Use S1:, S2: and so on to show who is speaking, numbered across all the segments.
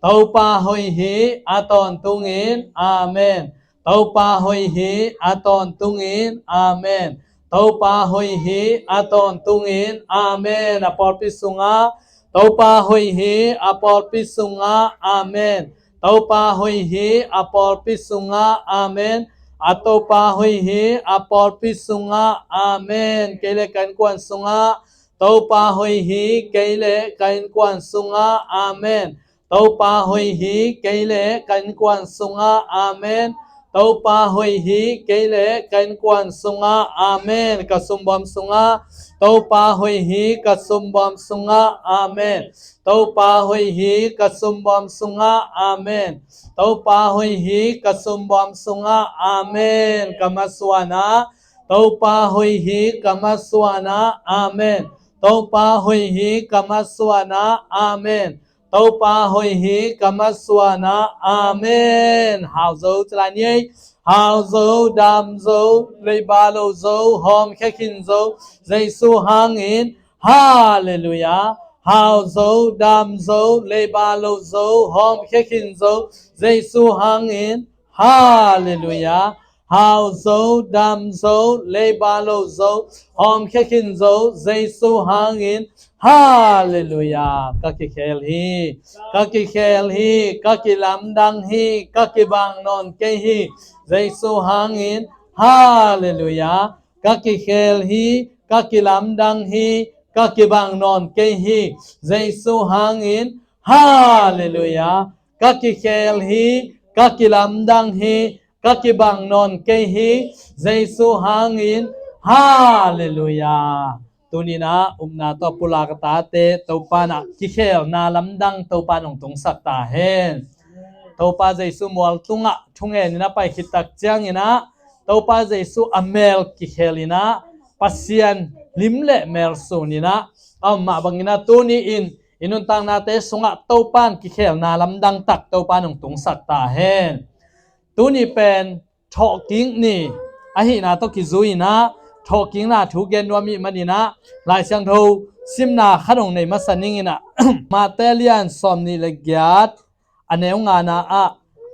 S1: tàu pa hoi hi aton tungin amen tàu pa hoi hi aton tungin amen tàu pa hoi hi aton tungin amen apol pisunga tàu pa hoi hi apol pisunga amen tàu pa hoi hi apol pisunga amen atau pa hoi hi apol pisunga amen kele kan kwan sunga tàu pa hoi hi kele kan kwan sunga amen tàu pa hoi hi kele kan kwan sunga amen tàu pa hoi hi kele kan kwan sunga amen kasumbam sunga tàu pa hoi hi kasumbam sunga amen tàu pa hoi hi kasumbam sunga amen tàu pa hoi hi kasumbam sunga amen kamaswana tàu pa hoi hi kamaswana amen tàu pa hoi hi kamaswana amen tàu pa hoi hi kamaswana amen hào dấu cho nhé hào dấu đam dấu lấy ba lô dấu hòm khét kinh dấu Giêsu hang in hallelujah hào dấu đam dấu lấy ba lô dấu hòm khét kinh dấu Giêsu hang in hallelujah hào dấu đam dấu lấy ba lô dấu hòm khét kinh dấu Giêsu hang in hallelujah các cái khel hi các cái làm đăng hi các cái bang non cây hi Giêsu hang in hallelujah các cái khel hi các cái làm đăng hi các cái bang non cây hi Giêsu hang in hallelujah các cái khel hi các cái làm đăng hi các cái bang non cây hi Giêsu hang in hallelujah tunina umna to pula kata te topa na kikhel na lamdang topa nong tung sakta hen topa Giêsu mual tunga thunge ni na pai khitak chiang ina topa Giêsu amel kikhelina pasian limle mel sunina amma bangina tuni inun tang na te sunga topan kikhel na lamdang tak topa nong tung sakta hen tuni pen thoking ni ahi na to kizuina thoking na thu gen wami manina lai sang tho simna khanong nei masaningina matelian somni legiat aneu nga na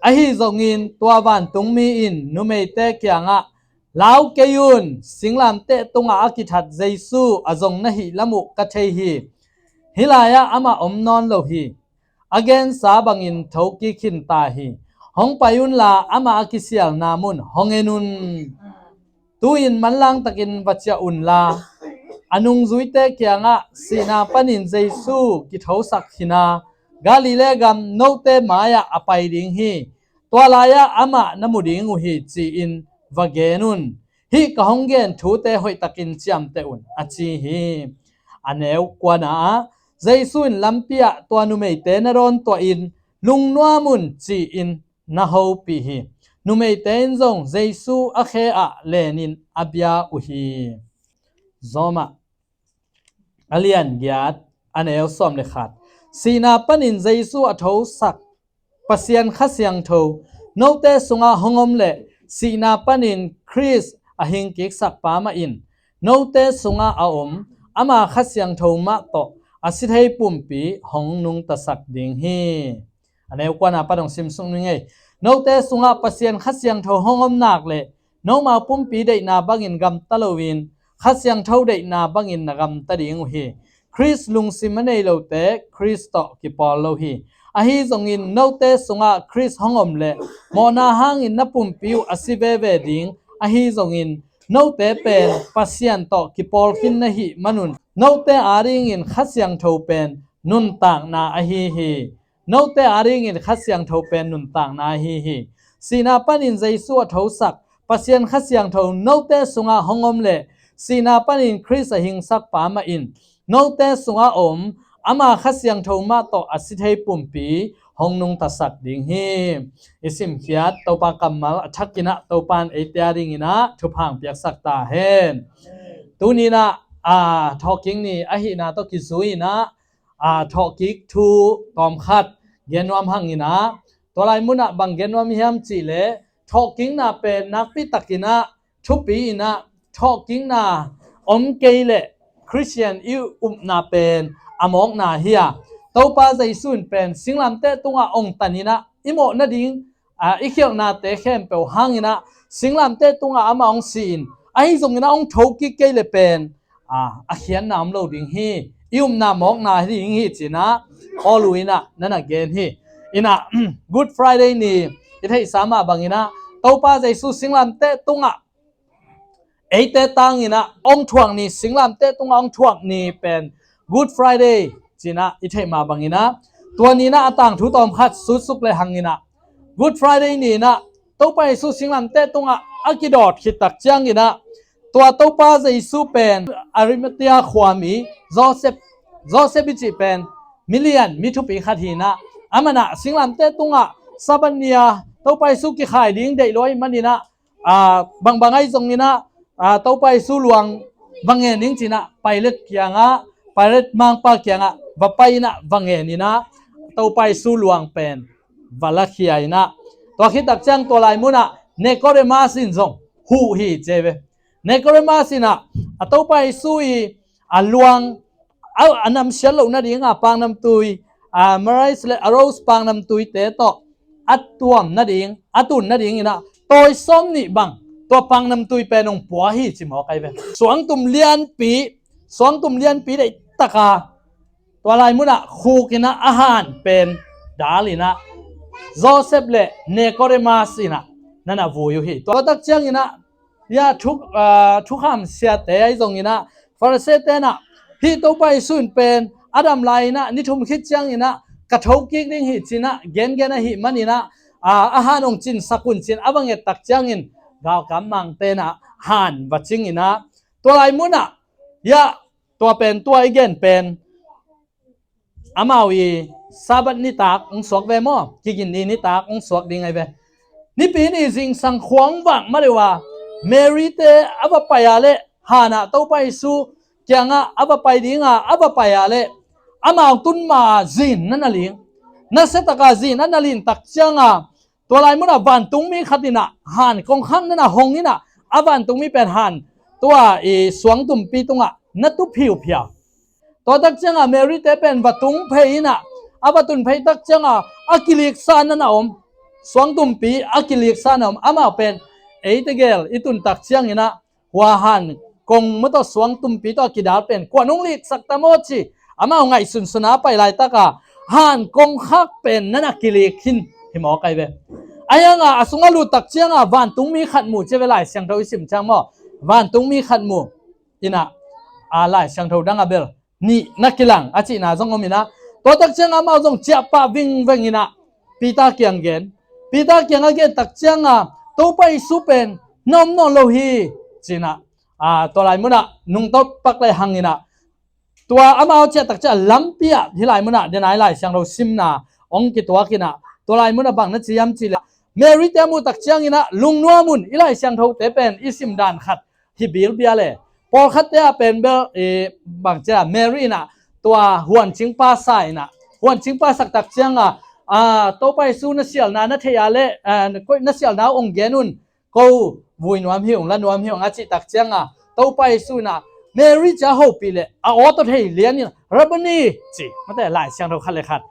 S1: ahi zongin tuawan tungmi in numei te kyanga lau keyun singlam te tunga akithat Giêsu azong na hi lamu ka thei hi hilaya ama omnon lo hi again sabangin thoki khin ta hi hong payun la ama akisial namun hongenun tuin manlang takin bacha unla anung zuite kyanga sina panin Giêsu ki thosak hina galile gam note maya apai ding hi twalaya ama namuding hi chi in vagenun hi ka honggen thute hoi takin chiam te un achi hi aneu kwana Giêsu in lampia tuanumei te naron to in lungnuamun chi in na ho pi hi numei ten zong Giêsu akhe a lenin abia uhi zoma alian giat anel som le khat sina panin Giêsu a tho sak pasian khasyang tho note sunga hongom le sina panin Chris a hing kik sak pa ma in note sunga a ama khasyang tho ma to asithei pumpi hong nung ta sak ding hi anel kwana padong simsung ngai note sunga pasian khasyang tho hongom nak le no ma pumpi dei na bangin gam talowin khasyang tho dei na bangin na gam tading hi Chris lung simanei lo te Christo ki pol lo hi ahi zongin note sunga Chris hongom le mona hangin na pumpiu asive ve ding ahi zongin note pen pasian to ki pol kin na hi manun note aring in khasyang tho pen nun tang na ahi hi note aring in khasyang tho pen nun tang na hi sina panin Giêsu a tho sak pasian khasyang tho note sunga hongom le sina panin Chris a hing sak pa ma in note sunga ama khasyang tho ma to asithei pumpi hongnung ta sak ding hi isim khiat topa kamal athakina topan etiaring ina thuphang piak sak ta hen tunina talking ni ahi na to kizuina talking thu tom khat genwam hangina tolai muna bang genwam hiam chi le talking na pe nakpi takina thupi ina talking na om keile Christian na pen amok na hiya topa zai sun pen singlam te tunga ong tanina imo na ding ikhel na te khem pe hangina singlam te tunga ama ong sin ai zongina ong thoki ke le pen a khian nam lo ding hi na mok na ding hi china oluina nana gen hi ina good friday ni ithei sama bangina topa zai su singlam te tunga eite tangina ong thuang ni singlam te tunga ong thuak ni pen good friday china ithei ma bangina tuanina atang thu tom khat su suk le hangina good friday ni na topa su singlam te tunga akidot khitak changina tua topa jaisu pen arimatia khwami joseph chi pen million mithupi khathina amana singlam te tunga sabania topa su ki khai ding dei loi manina bangai zongina topa su luang wange ning china pilot kyanga pilot mangpa kyanga vapaina wange nina topa su luang pen valakhiaina to khitak chang to lai muna Nicodemus in zong hu hi cheve Nicodemus ina atopa sui aluang anam shalo na ding pangnam tui marais le arose pangnam tui te to atuam na ding atun na ding ina toy som ni bang to pangnam tui penong puah hi chimo kai ve suang tum lian pi dei taka to lai muna khu kina ahan pen dalina Joseph le Nicodemus ina nana vuyu hi to tak chang ina ya thuk ham sia te ai zong ina farse te na hi to pai sun pen adam lai na ni thum khit chang ina ka thau ki ding hi china gen hi manina han ong chin sakun chin awange tak chang in gaw kam mang te na han wa ching ina to lai muna ya to pen to again pen amawi sabat ni tak ong sok ve mo kigin ni tak ong sok ding ai ve ni pi ni jing sang khwang wang ma lewa Mary te aba payale hana to pai su kyanga aba pai dinga aba payale ama tun ma zin nanaling na setaka zin nanalin tak changa to lai muna van tung mi khatina han kong khang na hongina avan tung mi pen han tua suang tum pi tunga na tu phiu phia to tak changa Mary te pen vatung pheina aba tun phei tak changa akilik san na om suang tum pi akilik san om ama pen eitegel itun tak chiang ina wahan kong moto suang tumpi to kidal pen kwanung lik sakta mochi ama ngai sun suna pai lai taka han kong khak pen nana kilik hin himo kai ve ayanga asunga lu tak chianga van tungmi khat mu che velai siang tho sim chang mo van tungmi khat mu ina lai siang tho danga bel ni nakilang achi na zong omina to tak chianga ma zong chia pa wing ina pita kyang gen pita kyang again tak chianga to pai supen nom no lo hi china to lai muna nung to pak lai hangina tua amao che tak cha lampia hilai muna denai lai siang lo simna ong ki tua kina to lai muna bang na chiam chila Mary te mu tak chiang ina lung nuamun ilai siang tho te pen isim dan khat hi bil bia le por khat te pen bel bang cha Mary na tua huan ching pa sai na huan ching pa sak tak chiang to pai su na sial na na theya le ko na sial na ong genun ko vui nuam hiong la nuam hiong achi tak changa to pai su na Mary cha ho pi le auto thei lian rabani chi mate lai siang tho khat le khat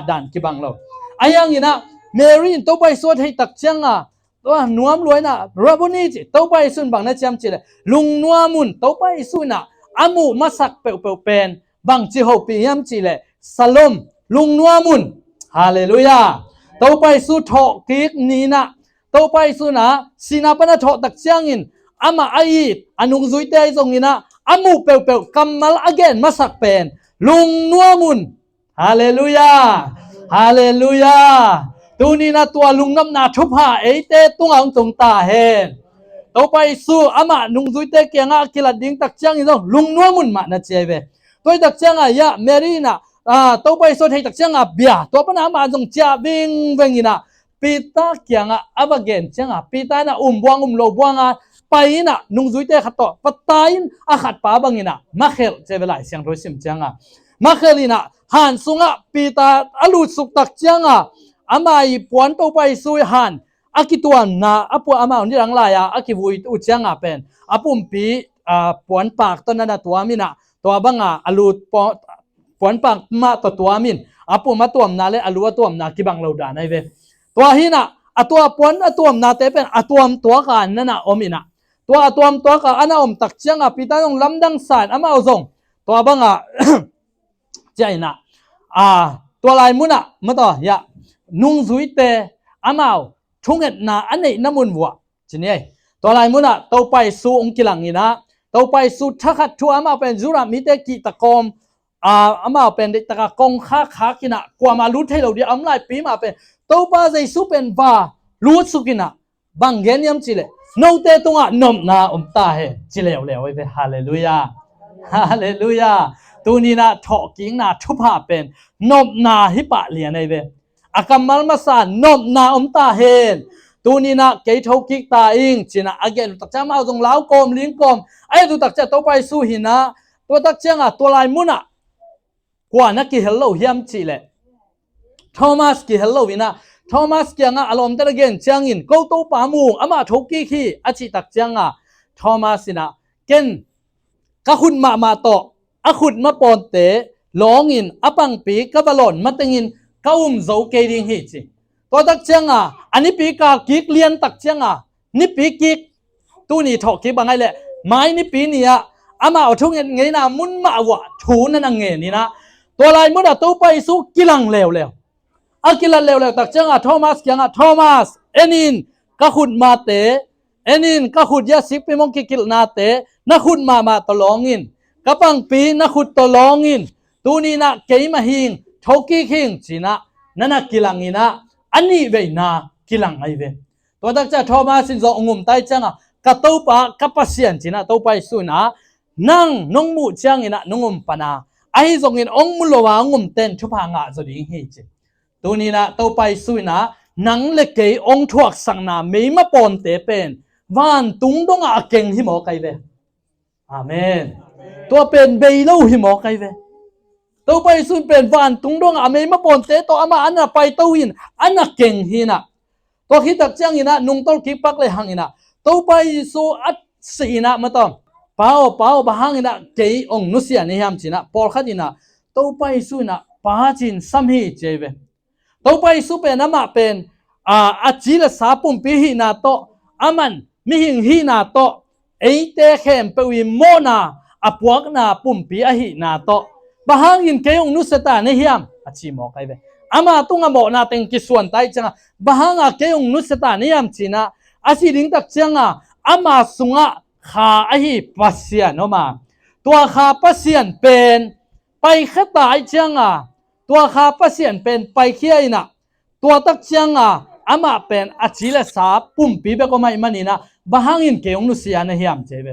S1: dan ki bang lo ayang ina Mary to pai su thei tak changa to nuam loi na rabani chi to pai sun bang na cham chi le lung nuamun to pai su na amu masak pe pen bang chi ho pi yam chi le salom lung nuamun Hallelujah. Tau pai su tho kik ni na. Tau pai su na sinapana tho tak chiangin ama ai anung zui te ai zong ina amu pe kamal again masak pen lung nuamun. Hallelujah. Hallelujah. Tu ni na tua lung nam na thupa eite tungang tung ta hen. Tau pai su ama nung zui te kyanga kilat ding tak chiangin zong lung nuamun ma na cheve. Toi tak chianga ya Marina to pai so thei tak changa bia to pana ma jong cha wing ina pita kyanga avagen changa pita na buang lo buanga paina nung zuite khato patain a khat pa bangina makhel chevelai siang ro sim changa makhelina han sunga pita alu suk tak changa amai puan to pai sui han akituan na apu ama ni rang la ya akivui u changa pen apum pi puan pak to na tuamina to banga alu ปวนปังมาตัวมินอาปูมาตัวนาเลอลัวตัวนากิบังเราดานไอเวตัวหินะตัวปวนตัวนาเตเป็นตัวกันนั่นนะอมินะตัวกันอันนั้นตักเชียงพิตานงลำดังสานอามาเอาส่งตัวบังใจนะตัวลายมุนะมาต่อยะนุ่งสุยเตอามาช่วงเห็นนาอันนี้น้ำมันวัวจีนี่ตัวลายมุนะตัวไปสู่องค์กิลังนี่นะตัวไปสู่ทักขัดชัวอามาเป็นจุรามิเตกิตะกอมอามาเป็นตะกงค้ากินะกว่ามาลุ้นให้เราเดียวอำไลปีมาเป็นตัวป้าใจสู้เป็นบ้าลุ้นสุกินะบางเงี้ยยำจิเลโนเตตงะนมนาตาเฮจิเลวเลวไปฮาเลลูยาฮาเลลูยาตัวนี้นะถอกิ้งนะทุบหาเป็นนมนาฮิปะเลียนไอเวอากัมมัลมาสานนมนาตาเฮนตัวนี้นะเกยทกิกตาอิงจีนะอาเกนตักจะมาเอาตรงล้าวกลมลิงกลมไอ้ตัวตักจะตัวไปสู้หินะตัวตักเจ้าตัวลายมุนะกว่านักกิเฮลโลเฮียมจิเลโทมัสกิเฮลโลวินะโทมัสกี้อารมณ์แต่ละเกนจังอินกูตัวปามูอามาทกิขี้อาชิตักจังโทมัสนะเกนก็คุณมาโตอาคุณมาปนเตะลองอินอาปังปีกับบอลอนมาตึงอินก็โจเกดิงฮิจิตัวตักจังอันนี้ปีกากิกเลียนตักจังนี่ปีกิกตัวนี้ถกิกบางไงแหละไม้นี่ปีนี้อามาเอาทุ่งเงินไงนะมุนมาวะถูนั่นเงินนี่นะตัวลายมุนตัวไปสู้กิลังเลวอากิลังเลวตักจังโทมัสยังโทมัสเอ็นินก็คุณมาเตะเอ็นินก็คุณยาสิบปีมงกิลนาเตะนักคุณมาตลองอินกับปังปีนักคุณตลองอินตัวนี้นะเกยมาหิงทกิหิงจีนะนั่นกิลังอินะอันนี้เวน่ากิลังไอเวตัวตักจะโทมัสสินจงงุมไตจังกับตัวปะกับปัสยันจีนะตัวไปสู้นะนั่งนงมูจังอินะนงงุมปนาไอ้จงอินองมุลวางุมเต้นชุบหางะจะดิ้งฮิจิตัวนี้นะตัวไปสู้นะนังเล็กเกยองทวกสังนาไม่มาปนเตเป็นวันตุงดงอาเก่งหิมอไกเวอาเมนตัวเป็นเบยลูหิมอไกเวตัวไปสู้เป็นวันตุงดงอาไม่มาปนเตตัวอามาอันน่ะไปตัววินอันน่ะเก่งหินะตัวคิดตักจังหินะนุ่งตัวคิดปักเลยหังหินะตัวไปสู้อัดสีนะมาต้องเปล่าบะหังหินะเกยองนุเสียนี่ยามจีนะปอลขัดหินะตัวไปสู้นะป้าจินสัมหิเจเวตัวไปสู้เป็นน้ำมาเป็นอาจิลสาปุ่มปีหินาโตอามันมิหิงหินาโตเอเตเข้มเปวิโมนาอปวกนาปุ่มปีอหินาโตบางยินเกยงนุสตาเนียมอาชิโมไกเวอามาตุงอโมนาเต็งกิส่วนไตจังบางเกยงนุสตาเนียมจีนะอาศิลิงตักจังอามาสุงะขาอหิปัสเซียนอมาตัวขาปัสเซียนเป็นไปขตายจังตัวขาปัสเซียนเป็นไปเคียนะตัวตักจังอามาเป็นอาจิเลสาปุ่มปีเบก็ไม่มันนี่นะบางอินเกยงนุสยานเฮียมเจเว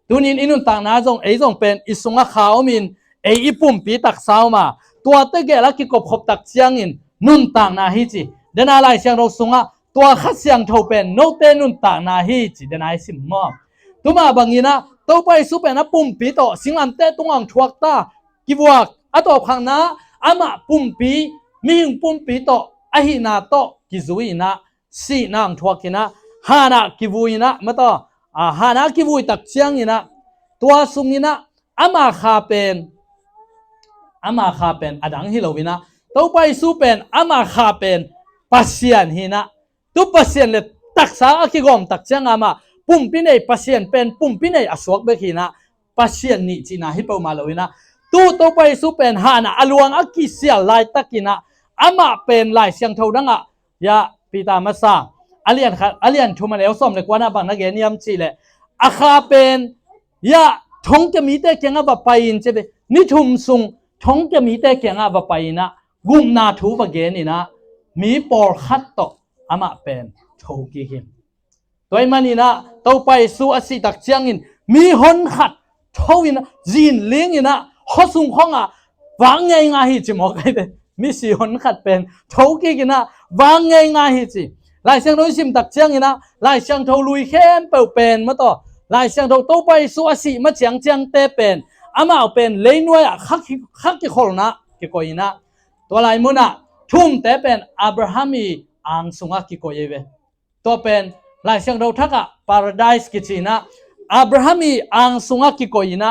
S1: ตัวนี้อินุนต่างนาจงจงเป็นอิสุงะขาวมินอีปุ่มปีตักสาวมาตัวเตเกลักกิกบขบตักเชียงอินนุนต่างนาฮิจิเดนอะไรเชียงเราสุงะตัวขัดเสียงเท่าเป็นโนเตนุนต่างนาฮิจิเดนายสิมมอตัวมาบางอินะตัวไปสุเป็นปุ่มปีโตสิงอันเตตุงังชวกตากิบวักอัตอพังนะอามาปุ่มปีมีหิงปุ่มปีโตอหินาโตกิจุยนะสีนางชวกินะฮานะกิวุยนะมาต่อฮานะกิวุยตักเชียงอินะตัวสุงินะอามาคาเป็นอดังฮิโลวินะตัวไปสู้เป็นอามาคาเป็นปัสเซียนฮินะตัวปัสเซียนเลยตักษาอักิกอมตักเชียงอามาปุ่มปีในปัสเซียนเป็นปุ่มปีในอสวกเบกินะปัสเซียนนี่จีนะฮิปโปมาโลวินะตัวไปสู้เป็นฮานะอลวงอักิเซียลายตักินะอามาเป็นลายเสียงเท่าดังยาปีตามาซาอเลียนชุมาเลวส้มเลยกว่านะบางนักเรียนยำจีเลยอาคาเป็นยาทงจะมีแต่เกียงว่าไปอินเจเบนิทุมซุงทงจะมีแต่เกียงว่าไปนะกุมนาทูบะเกนี่นะมีปอลขัดโตอามาเป็นโชกิหิมตัวมันนี่นะตัวไปสู่อสิตักเชียงอินมีหนขัดเท่าอินะจีนเลี้ยงอินะฮอสุงข้องวางไงง่ายจิมอกไอเดมีสีหนขัดเป็นโชกิกินะวางไงง่ายจิลายเสียงโดยซิมตักเชียงอินะลายเสียงเท่าลุยเข้มเป่าเป็นมาต่อลายเสียงตัวไปสู่อสิมาเจียงเตเป็นอามาเป็นเลยนวยขักกิคนนะกิโกยนะตัวลายมุนะทุ่มเตเป็นอับราฮัมีอังสุงะกิโกยเวตัวเป็นลายเสียงเราทักอะ paradise กิจินะอับราฮัมีอังสุงะกิโกยนะ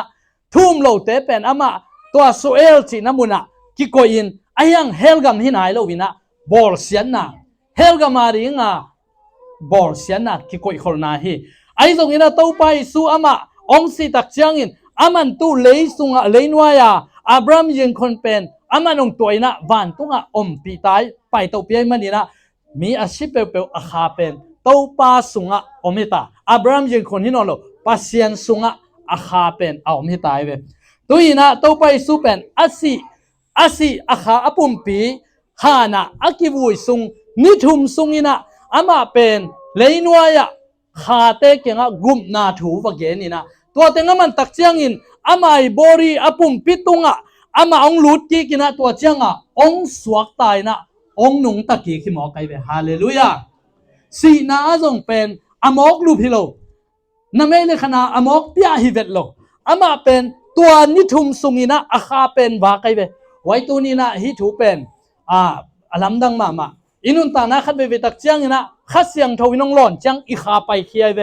S1: ทุ่มโลเตเป็นอามา ตัวสุเอลจีน้ำมุนะกิโกอินไอยังเฮลกัมหินายโลวินะบอลเสียนนะเฮลกัมมาริงะบอลเสียนนะกิโกอิคนนาฮีไอตรงนี้นะตัวไปสู้อามาองสิตักเชียงอินอามันตู้เลยสุงะเลยนัวยาอับรามยังคนเป็นอามันองตัวนะวันตุงะอมปีตายไปตัวเปียมันนี่นะมีอาชีพเปลอาคาเป็นตัวป้าสุงะอมิตาอับรามยังคนที่นอนโลปัสเซียนสุงะอาคาเป็นเอาอมิตายเวตัวนี้นะตัวไปสู้เป็นอาศีอาคาอปุ่มปีฮานะอากิวุยสุงนิทุมสุงอินะอามาเป็นเลยนัวยาขาเตเกงะกุมนาถูวะเกนี่นะตัวเต็งมันตักเจียงอินอามาบริอาปุ่มปิตุงะอามาองลุดกีกินะตัวเจียงะองสวกตายนะองนุงตะกี้ขี้หมอไกเวฮาเลลูยาสีนาจงเป็นอามอกลูพิโลนั่นไม่เลยขนาอามอกพิอาฮิเวตโลอามาเป็นตัวนิทุมสุงินะอาคาเป็นวาไกเวไว้ตัวนี้นะฮิถูเป็นอลัมดังมาอินุนตานะขัดเวตักเจียงนะขัดเสียงทวินองหลอนจังอีขาไปเคียเว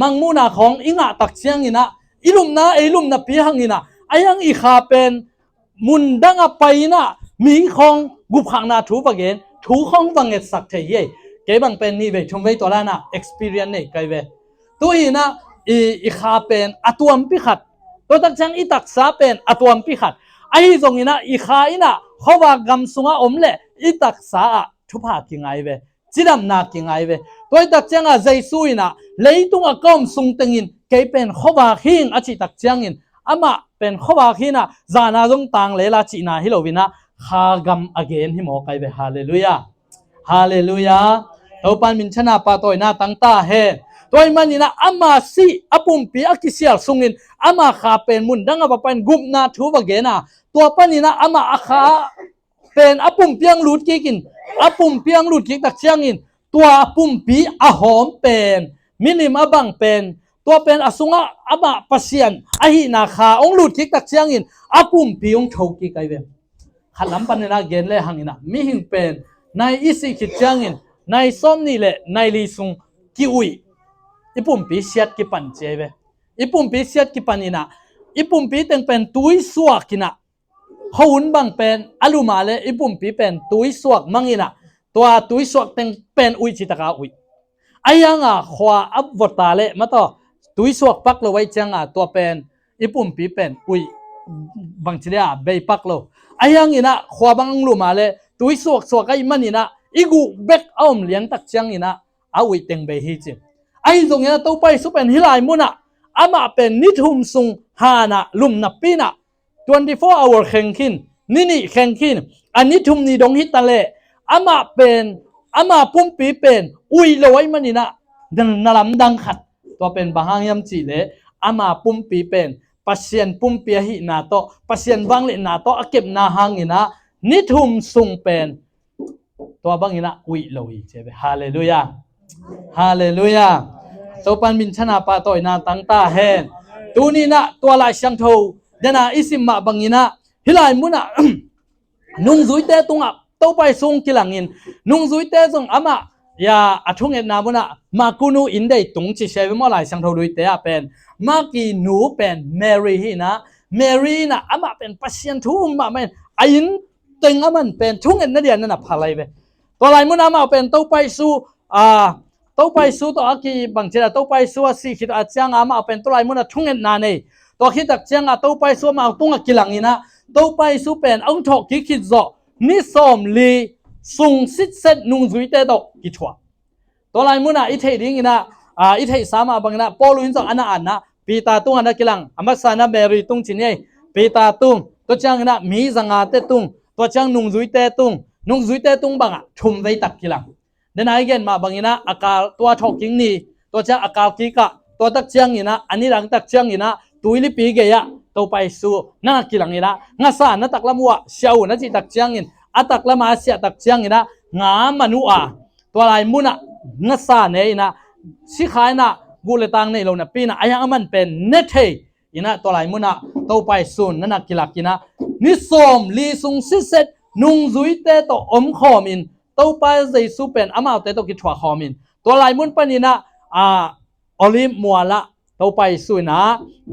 S1: มังมูนาของอิงะตักเชียงอินะอิลุมนะลุมนะปีหังอินะไอยังอีขาเป็นมุนดังอไปนะมีของกุบขังนาถูปะเกนถูของบังเอสักเทยเก็บังเป็นนี่เวชมเวตัวละนะ experience เนี่ยไกเวตัวอีนะอีขาเป็นอตัวมพิขัดตัวตักเชียงอีตักษาเป็นอตัวมพิขัดไอตรงอินะอีขาอินะเขาว่ากำสุงะอมเล่อีตักษาทุพากิงไอเวจิดำนากิงไงเวตัวตักเจียงใจซุยนะเลยตุงอากอมสุงเตงินเกยเป็นขวาหิงอจิตักเจียงอินอามาเป็นขวาหินะจานาจงตังเลลาจีนาฮิโลวินะข้ากำอเกนฮิโมไกเวฮาเลลูยาฮาเลลูยาตัวปันมินชนะปาตัวนาตั้งตาเฮตัวมันนี่นะอามาซีอาปุ่มปีอากิเซียลสุงินอามาข้าเป็นมุนดังอาเป็นกุมนาทูบเกนะตัวปันนี่นะอามาอาข้าเป็นอาปุ่มเปียงลุดกินอาปุ่มเปียงลุดกิตักเชียงอินตัวอาปุ่มปีอาหอมเป็นมินิมาบังเป็นตัวเป็นอสุงะอาบะปัสเซียนอาหินาคาองลุดกิตักเชียงอินอาปุ่มปีองโชกิไกเวขันลำปันนะเกณฑ์เลยหังอินะมิหิงเป็นในอิสิกิเชียงอินในส้มนี่แหละในลิซุงกิอุยอีปุ่มปีเสียดกิปันเจเวอีปุ่มปีเสียดกิปันอินะอีปุ่มปีเต็งเป็นตุยสวกินะเขาหุ่นบังเป็นอลูมาเลอีปุ่มปีเป็นตุยสวกมังอินะตัวตุยสวกเต็งเป็นอุยจิตกาอุยไอ้ยังขวาอับวตาเลมาต่อตุยสวกปักเลยไว้จังตัวเป็นอีปุ่มปีเป็นอุยบางทีเนี่ยเบยปักเลยไอ้ยังอินะขวาบังลูมาเลตุยสวกไอ้มันอินะอีกูเบกอ้อมเลี้ยงตักจังอินะเอาอุยเต็งเบยฮิจิไอ้ตรงนี้ตัวไปสุเป็นฮิลายมุนะอามาเป็นนิทุมซุงฮานะลุมนับปีนะ24 hour แข่งขินนี่แข่งขินอันนี้ทุ่มนี่ดงฮิตตะเลอามาเป็นอามาปุ่มปีเป็นอุยเลยมันนี่นะนลำดังขัดตัวเป็นบางยามจีเลอามาปุ่มปีเป็นปัสเซียนปุ่มปีหินาโตปัสเซียนวังเลนาโตอาเก็บนาหางอินะนิทุ่มซุงเป็นตัวบางอินะอุยเลยเจ็บฮาเลลูยาฮาเลลูยาตัวปันมินชนะปาโตยนาตั้งตาเฮนตัวนี้นะตัวลายช่างโทเดน่าอิสิมมาบังอินะฮิลายมุนะนุ่งซุยเตตุงอ่ะโตไปซุงกิลังอินนุ่งซุยเตซุงอามาอย่าอัทุงเอ็นนามุนะมากูนูอินเดตุงจิเชวิมอลายช่างโทดุยเตะเป็นมากีนูเป็นแมรี่ฮินะแมรี่นะอามาเป็นปัสเซียนทุ่มมาเป็นไอ้ยินเต็งอามันเป็นทุงเอ็นนั่นเดียนนั่นน่ะพาไลเวตัวลายมุนะมาเป็นโตไปสู้โตไปสู้ตัวอากีบางทีนะโตไปสู้สิคิดอาจารย์อามาเป็นตัวลายมุนะทุงเอ็นนาเน่ตัวคิดตักเจียงตัวไปสู้มาตุงกิลังอินะตัวไปสู้เป็นองทอกกิคิดจ่อนิสอมลีสุงสิเซตนุงจุยเตโตกิชัวตัวลายมุนะอิเทดิ้งอินะอิเทสามาบังนะปอลุอินจ่ออันนั้นนะปีตาตุงอันนั้นกิลังอามาสานะเบรีตุงจินเย่ปีตาตุงตัวจังนะมีสังอาเตตุงตัวจังนุงจุยเตตุงนุงจุยเตตุงบังอ่ะชุมไว้ตักกิลังเดนไอเกนมาบังอินะอากาศตัวทอกกิงนี่ตัวจังอากาศกิกะตัวตักเจียงอินะอันนี้หลังตักเจียงอินะตุยลิปีเกียตัวไปสู้นั่นกิลังอินะงาสานัตักละมัวเชียวนั่นจิตักเจียงอินอัตักละมาเสียตักเจียงอินะงามนุอาตัวลายมุนะงาสาเนี่ยอินะสิขายนะกูเลตังเนี่ยเราเนี่ยปีนะไอ้ยังมันเป็นเนตเทอินะตัวลายมุนะตัวไปสู้นั่นกิลักอินะนิสอมลีซุงซิเซตนุงจุยเตโตอมขอมินตัวไปใจสู้เป็นอามาเตโตกิชัวขอมินตัวลายมุนปนินะออลิมมัวละ ตัวไปสุนะ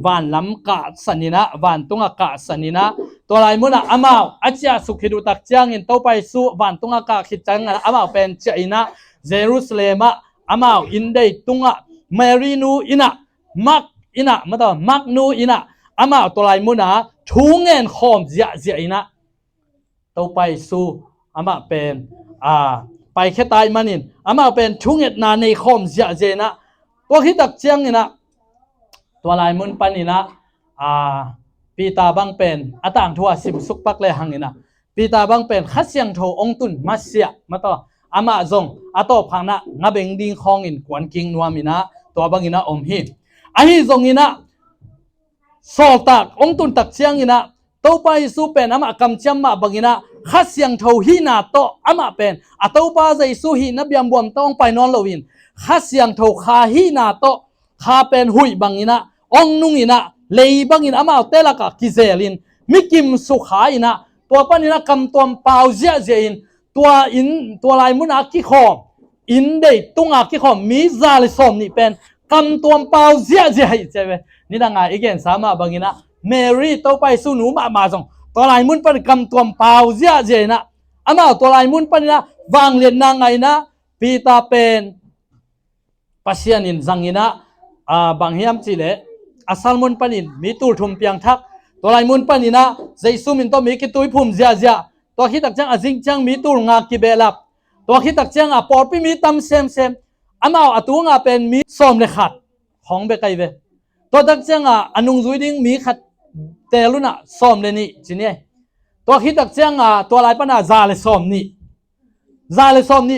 S1: วันลำกะสันนินะวันตุงกะสันนินะตัวไรมุนะอามาอาจจะสุขิดูตักจังอินตัวไปสุวันตุงกะขิจังอามาเป็นเจนะเยรูซาเล็มอามาอินเดตุงะเมรีนูอินะมักอินะมาต่อมักนูอินะอามาตัวไรมุนะทุ่งเงินขอมเจียอินะตัวไปสุอามาเป็นไปแค่ตายมันอินอามาเป็นทุ่งเงินนาในขอมเจียนะตัวขิตักจังอินะตัวลายมุนปันนี่นะปีตาบังเป็นอาต่างทัวสิบสุกปักเลยหังนี่นะปีตาบังเป็นขัดเสียงโถองตุนมาเสียมาต่ออามาจงอาโตพังนะงาเบงดิงคองอินกวนกิงนัวมินะตัวบังอินะอมฮีอันนี้จงอินะสอตักองตุนตักเสียงอินะตัวไปสู้เป็นอามาคำจำมาบังอินะขัดเสียงโถฮีนาโตอามาเป็นอาตัวป้าใจสู้ฮีนับยามบวมต้องไปนอนลวินขัดเสียงโถคาฮีนาโตคาเป็นหุยบังอินะองนุงอินะเลยบังอินะอามาเตลักกิเซลินมิกิมสุขาอินะตัวปนินะคำตัวเปล่าเจียอินตัวลายมุนักกิขอมอินเดตุงอากิขอมมิซาลิสอมนี่เป็นคำตัวเปล่าเจียใช่ไหมนี่ดังไงอีกอย่างสามารถบังอินะเมรี่ตัวไปสู้หนูมาส่งตัวลายมุนเป็นคำตัวเปล่าเจียนะอามาตัวลายมุนปนินะวางเรียนนางไงนะปีตาเป็นปัสยานินจังอินะบางเฮียมจีเลอาศัลมุนปันินมีตูทุ่มเปียงทักตัวลายมุนปันินะใจซุมินตัวมีกิตุยพุ่มเจียตัวคิดตักจังอาจิงจังมีตูงากิเบลับตัวคิดตักจังปอร์ปีมีตั้มเซมอามาอตัวงาเป็นมีสอมเลขัดของเบกไกเวตัวตักจังอนุงจุยดิ้งมีขัดเตลุนะสอมเลนี่จีเนี่ยตัวคิดตักจังตัวลายปนาซาเลสอมนี่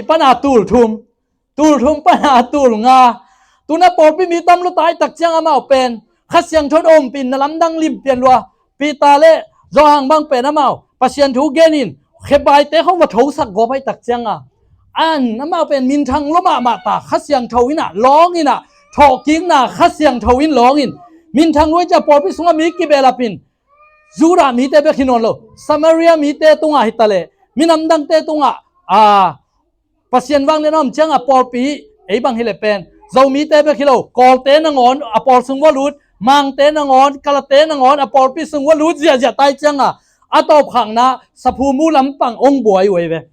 S1: ปนาตูทุ่มปนาตูงาตัวนั้นปอดไม่มีตำลุตายตักเชียงอามาเป็นขัดเสียงชดอมปินนลำดังลิมเปลี่ยนวัวปีตาเล่จอหังบังเป็นอามาปัสยันทูเกนินเขบายเตะเขาว่าทูสักกบให้ตักเชียงอันอามาเป็นมินทังล้มมาตาขัดเสียงทวินะร้องอินะทอกิ้งนะขัดเสียงทวินร้องอินมินทังด้วยจะปอดพิสุงมีกิเบลาปินจูรามีเตเบคินอนโลซามาเรียมีเตตุงหิตาเลมินำดังเตตุงปัสยันวังเนี่ยน้องเชียงปอดปีไอ้บังฮิเลเป็นเรามีเตไปคิโลกอลเตนงอนอปอลซึ่งว่ารู้มังเตนงอนกาลเตนงอนอปอลพิซึ่งว่ารู้เจียตายจังอาตบขังนะสะพูมูลำปังองบวยเว้ย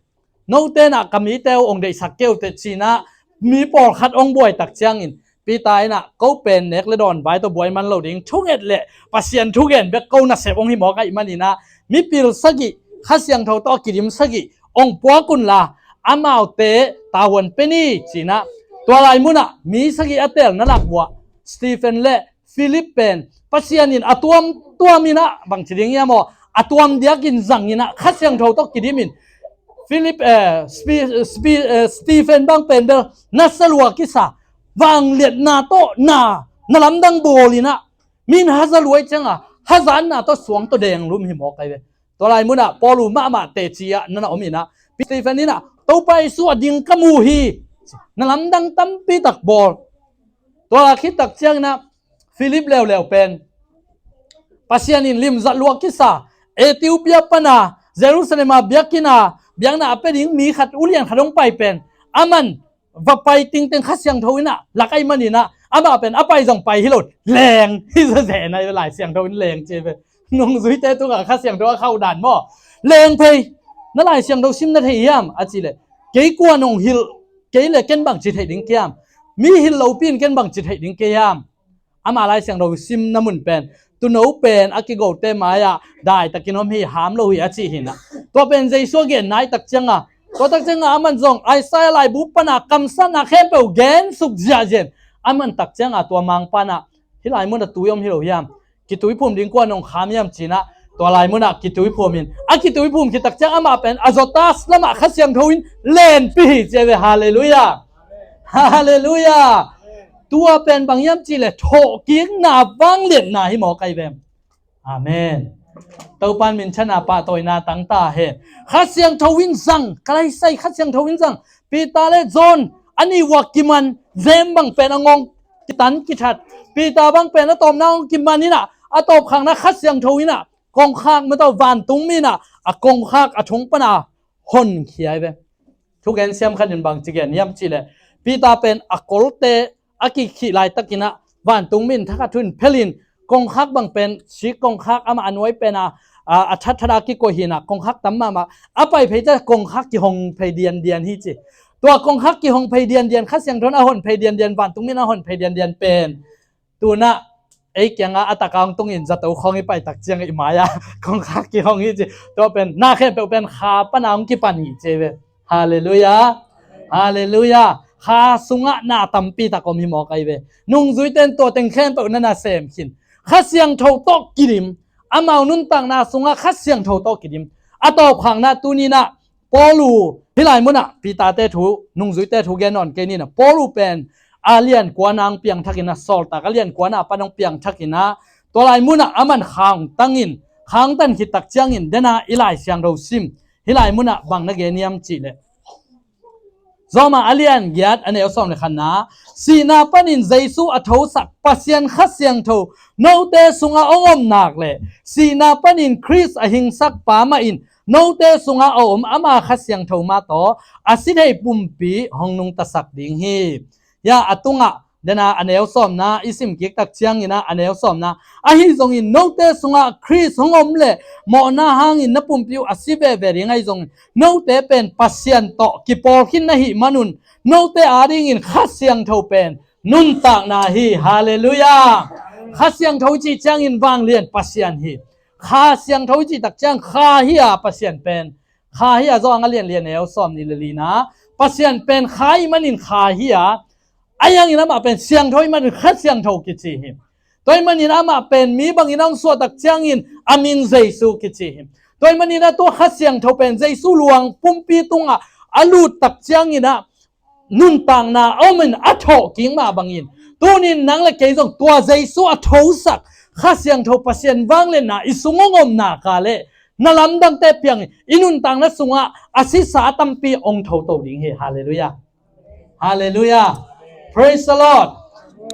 S1: โนเตนะกมีเตวองเดสักเกลเตจีนะมีปอลขัดองบวยตักจังอินปีตายนะเขาเป็นเนกเลดอนไว้ตัวบวยมันเหล่าดิ้งทุกเอ็ดเละปัสยันทุกเอ็ดเบกเขาหน้าเสพองหิมอกไอ้มันนี่นะมีปิลสกิขัดเสียงเท่าต่อกิริมสกิองปัวกุนละอามาเตตาวันเป็นนี่จีนะตัวลายมุนะมีสกิอัตเตลนั่นหลักบัวสตีเฟนเล่ฟิลิปเป็นปัสยานินอตัวมีนะบางทีเงี้ยมั้งตัวมเดียกินจังนี่นะขัดเสียงเท่าต้องกินมินฟิลิปสตีเฟนบางเป็นเดอนัสลัวกิสาวางเลียดนาโตนาลำดังโบลีนะมินฮัซลวยจังฮัซานนาโตสวงตัวแดงรู้มีหมอกไก่เวตัวลายมุนะปอลูมาเตจียนั่นอมินะสตีเฟนนี่นะตัวไปสวดดิงกมูฮีนั่นลำดังตั้มปีตักบอลตัวละคิดตักเชียงนะฟิลิปเลวเป็นปัสยานินลิมจัดลวกกิสาเอธิโอเปียปนาเยรูซาเล็มเบียกินาเบียงน่ะเป็นหญิงมีขัดอุเลียนขัดลงไปเป็นอามันว่าไปติงขัดเสียงทวินะหลักไอ้มันนี่นะอามาเป็นอาไปส่งไปฮิโรดแรงที่จะแสนในหลายเสียงทวินแรงเจ็บนงซุยเตตุกะขัดเสียงทว่าเข้าด่านหม้อแรงเพย์นั่นหลายเสียงทวินนาทียามอาจิเลเกี่ยกว่านงฮิลเกี่ยเลยเกินบังจิตให้ดิ้งเกียมมีฮิลเราปีนเกินบังจิตให้ดิ้งเกียมอามาหลายเสียงทวินน้ำมันเป็นตัวโน้เป็นอากิโกเตมายาได้แต่กินน้ำให้หามเราอาจิหินะตัวเป็นใจสวเกนนายตักจังตัวตักจังอามันจงไอไซไลบุปนักคำสั่งนักเขปเอาเกนสุกเจียเจนอามันตักจังตัวมังปนักที่หลายมุนตัวยมฮิโรยามกิตุยพุ่มดิ้งกว่านงขามยามจีนะตัวลายมุนักกิตุยพุ่มินกิตุยพุ่มกิตักจังอามาเป็นอาโจตัสละมาขัดเสียงทวินเล่นปีเจเวฮาเลลูยาฮาเลลูยาตัวเป็นบางยามจีเลยโถกิ้งหน้าบังเลียนหน้าให้หมอไก่เบมอาเมนตัวปันมินชนะปะตัวนาตั้งตาเฮขัดเสียงทวินซังใครใส่ขัดเสียงทวินซังปีตาเลโซนอันนี้วักกิมันเซมบังเป็นองงกิตันกิชัดปีตาบังเป็นแล้วตอมน้องกิมันนี่นะอะตบขังนะขัดเสียงทวินน่ะกองข้างไม่ต้องวานตุ้งมีน่ะกองข้างชงปนาหนเขียไปทุกแกนเสียมขันยันบางจีเกนยามจีเลยปีตาเป็นกอลเตกิขีลายตะกินะ วันตุงมินทักทุนเพลินกงคักบังเป็นชิกงคักอามาอันไว้เป็นอัชธรากิโกหินะกงคักตั้มมาอาไปเพจกงคักกิหงเพเดียนฮิจิตัวกงคักกิหงเพเดียนคัสยังทนอาหนเพเดียนวันตุงมินอาหนเพเดียนเป็นตัวน่ะไอ้ยังอัตกางตุงอินจะตัวของไปตักเจียงอิมายากงคักกิหงฮิจิตัวเป็นน่าแค่เป็นขาปนางกิปันฮิเจเวฮาเลลูยาฮาเลลูยาข้าสุงะนาตัมปีตะกอมิหมอกไอเวนุ่งจุยเต้นตัวเต็งแค้นเปนั่นน่ะเสมขินข้าเสียงโทโตกิริมอามานุนตังนาสุงะข้าเสียงโทโตกิริมอาตอบขังนาตุนีนะปอลูพิไลมุนะปีตาเตถูนุ่งจุยเตถูแกนอนแกนี่นะปอลูเป็นอาเลียนกวนางเปียงทักินะสอลตากาเลียนกวนาปนองเปียงทักินะตัวไลมุนะอามันขังตังอินขังตันขิตักเจียงอินเดน่าอิไลเสียงเราซิมฮิไลมุนะบังนักเกนียมจีเลzoma alian giat ane osom le khana sina panin jaisu atho sak pasian khasyang tho note sunga ongom nak le sina panin chris ahing sak pa ma in note sunga om ama khasyang tho ma to asidhei pumpi hongnung tasak ding hi ya atunga dana ane osom na isim kik tak chiang ina ane osom na ahi zong in note sunga chris hongom le mo na hang in na pumpiu asibe ve ringai zong note pen pasian to ki por khin na hi manun note aring in khasyang tho pen nun tak na hi hallelujah khasyang tho chi chang in wang lian pasian hi khasyang tho chi tak chang kha hi a pasian pen kha hi a zo ang lian lian eo som ni le na pasian pen khai manin kha hi a ayang ina ma pen siang thoi man khasyang tho ki chi hi toy manin ama pen mi bang inang so tak chang in amin jesu ki chi hi toy manina to khasyang tho pen jesu luang pumpi tunga alu tak chang ina nun tang na omen atho king ma bangin tunin nang le ke jong tua jesu atho sak khasyang tho pasien wang le na isungongom na ka le nalam dang te piang inun tang na sunga asisa tampi ong tho to ding he hallelujah hallelujah praise the lord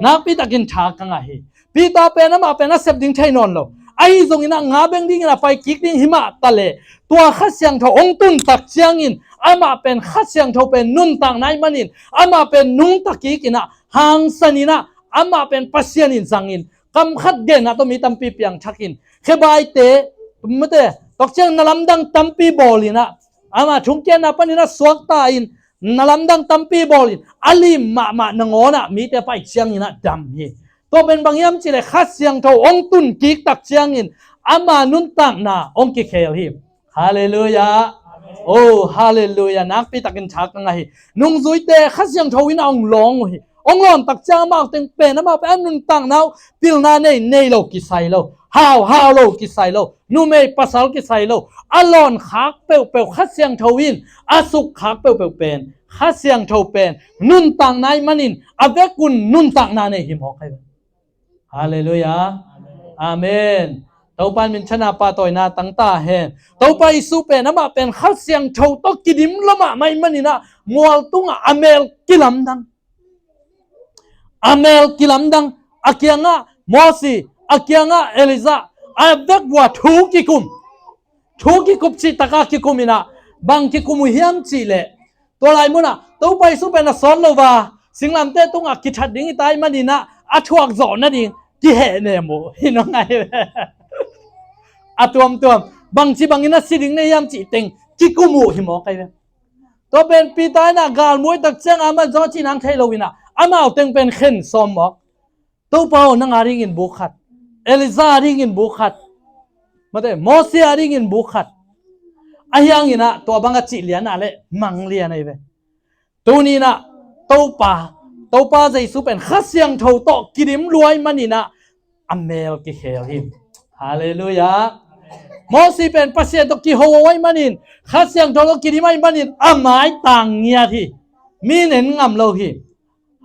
S1: na pi takin tha kanga hi pi ta pe na ma pe na sep ding thai non lo ai zong ina nga beng ding na pai kik ding hima tale tua khasyang tho ong tun tak chiang in ama pen khasyang tho pen nun tang nai manin ama pen nung taki kina hang sanina ama pen pasien in sangin kam khat ge na to mi tampi piang thakin khebai te tumte tok chang nalam dang tampi bolina ama thungken na panina swak ta in nalam dang tampi bolin ali ma nangona mi te pai chiang ina dam hi to ben bangyam chile khasyang tho ong tun kik tak chiang in ama nun tang na ong ki khel hi hallelujah oh hallelujah nak pi takin thak nga hi nung zui te khasyang tho in ong long hi ong lon tak chang ma teng pe na ma pe nun tang nau pil na nei lo ki sai lo how lo ki sai lo nu me pasal ki sai lo alon khak pe khasyang tho in asuk khak pe pen khasyang tho pen nun tang nai manin avekun nun tang na nei hi mo kai hallelujah amen tau pan min chana pa toy na tang ta hen tau pa isu pe na ma pen khasyang tho to kidim lama mai manina mual tunga amel kilam dang akyanga mosi akyanga eliza avek wa thu ki kup chi taka ki kumina bang ki kumu hiam chi le to lai muna tau pa isu pe na son lo wa singlam te tunga ki that ding tai manina athuak zo na ding ki he ne mo hinong ngai atuam bang chi bangina siding ne yam chi teng ki kumu hi mo kai to ben pi tai na gal moi tak chang ama zo chi nang thai lowina ama teng pen khen som mo to pao nang aring in bukhat eliza ring in bukhat mate mosi ring in bukhat ayang ina to banga chi lian ale mang lian ai ve tu ni na to pa jai su pen khasyang tho to kirim luai manina amel ki khel him hallelujah mosi pen pasien to ki howai manin khasyang tho ki rimai manin amai tang nia thi min en ngam lo hi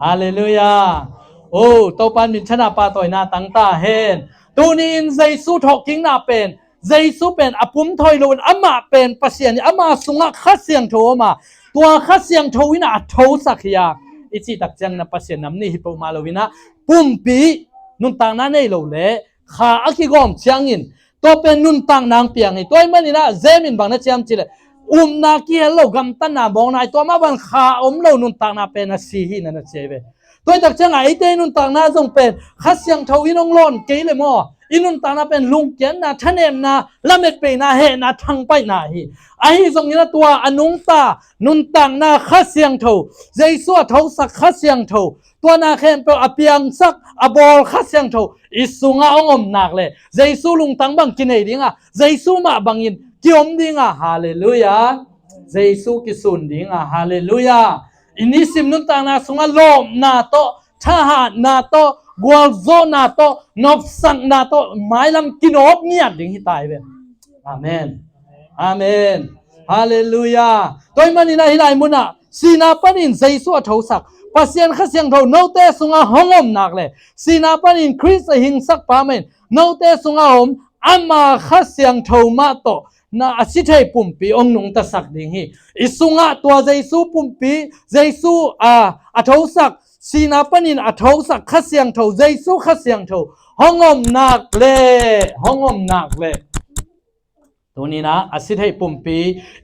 S1: hallelujah oh to pan min chana pa toy na tang ta hen tunin jaisu tho king na pen jaisu pen apum thoi lo ama pen pasien ama sunga khasyang tho ma tua khasyang tho ina tho sakya ichi tak chang na pasien nam ni hi po ma lo wina pumpi nun tang na nei lo le kha akigom changin to pen nun tang nang piang hi toy manina zemin bang na cham chile na ki hello gam tan na bong nai to ma ban kha lo nun tang na pen na si hi na cheve ตัวตักจังไอเตนุนต่างน่าจงเป็นขัดเสียงเท่าอินองลอนเกยเลยมั้งอินุนต่างน่าเป็นลุงเกียนน่ะท่านเอ็มน่ะละเม็ดไปน่ะเฮน่ะทางไปน่ะฮีไอ้ทรงนี้นะตัวอนุงตานุนต่างน่ะขัดเสียงเท่าใจสัวเท่าสักขัดเสียงเท่าตัวน่ะแค่เป็นอเปียงสักอบอลขัดเสียงเท่าอิสุงะองอมนักเลยใจสู้ลุงต่างบังกินไอ้ดิ้งอ่ะใจสู้มาบังอินกิอมดิ้งอ่ะฮาเลลูยาใจสู้กิสุนดิ้งอ่ะฮาเลลูยาอินิสิมนุนต่างน่ะสุงะลมน่ะโตทหารน่ะโตกัวโซน่ะโตนบสังน่ะโตหมายลำกินอบเนี่ยดิ้งที่ตายเป็นอาเมนอาเมนฮาเลลูยาตัวมันนี่นะฮิไลมุนะสีนาปันินใจสัวเท่าสักปัสยันขัดเสียงเท่าโนเตสุงะห้องอมนักเลยสีนาปันินคริสต์หิงสักปาเมนโนเตสุงะอมอามาขัดเสียงเท่ามาโตน่าอาศิเทปุ่มปีองนุงตะสักดิ่งฮีอิสุงะตัวใจสู้ปุ่มปีใจสู้อาเท่าสักสีนาปันินอาเท่าสักขัดเสียงเท่าใจสู้ขัดเสียงเท่าห้องอมนักเลยห้องอมนักเลยตัวนี้นะอาศิเทปุ่มปี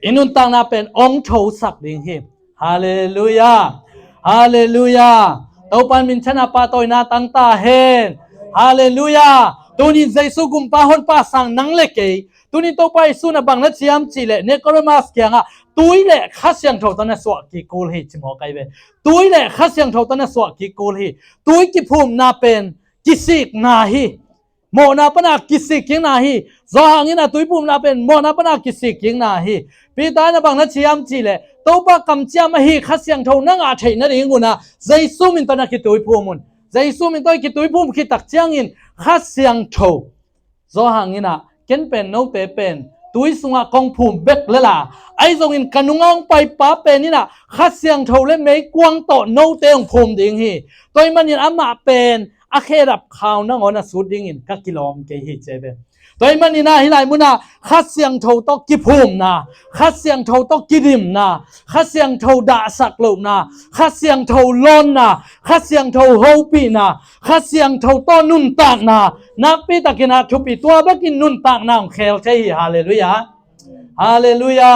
S1: อินุนตังน่าเป็นองเท่าสักดิ่งฮีฮาเลลูยาฮาเลลูยาตัวปันมินชนะปาตอยนาตั้งตาเฮนฮาเลลูยาตัวนี้ใจสู้กุมปาฮอนปาสังนังเล็กตัวนี้ตัวไปสู้นะบังนัดเชียมจีเล่เนกรมาสเกียงอ่ะตัวเล่ขัดเสียงเท่าตอนนั้นสวะกีกูลฮีจิมอกไอเวตัวเล่ขัดเสียงเท่าตอนนั้นสวะกีกูลฮีตัวกิภูมินาเป็นกิสิกนาฮีโมนาปนากิสิกิงนาฮีจอหางินะตัวภูมินาเป็นโมนาปนากิสิกิงนาฮีปีตานะบังนัดเชียมจีเล่ตัวปากำเจียมฮีขัดเสียงเท่านั่งอาเทนนั่นเองกุนะใจสู้มินตอนนั้นกิตัวภูมิใจสู้มินตอนกิตัวภูมิคิดตักเจียงอินขัดเสียงเท่าจอหางินะเก็นเป็นโนเตเป็นตุยสุงะกองภูมิเบกเลยล่ะไอ้ทรงอินกันุงองไปป้าเป็นนี่นะขัดเสียงเท่าเล่นไม่กวางโตโนเตองภูมิดิ่งฮีตัวมันยินอามาเป็นอาเครับข่าวนั่งอนสุดดิ่งอินกักิโลมเกฮิเจเบตัวมันนี่นะฮิไลมุนะขัดเสียงเท่าตกิภูมินะขัดเสียงเท่าตกิดิมนะขัดเสียงเท่าด่าสักโลนะขัดเสียงเท่าล้นนะขัดเสียงเท่าโฮปีนะขัดเสียงเท่าต้นนุนตากนะนักปีตะกินาทุปีตัวบักินนุนตากนะเคลใช่ฮาเลลูยาฮาเลลูยา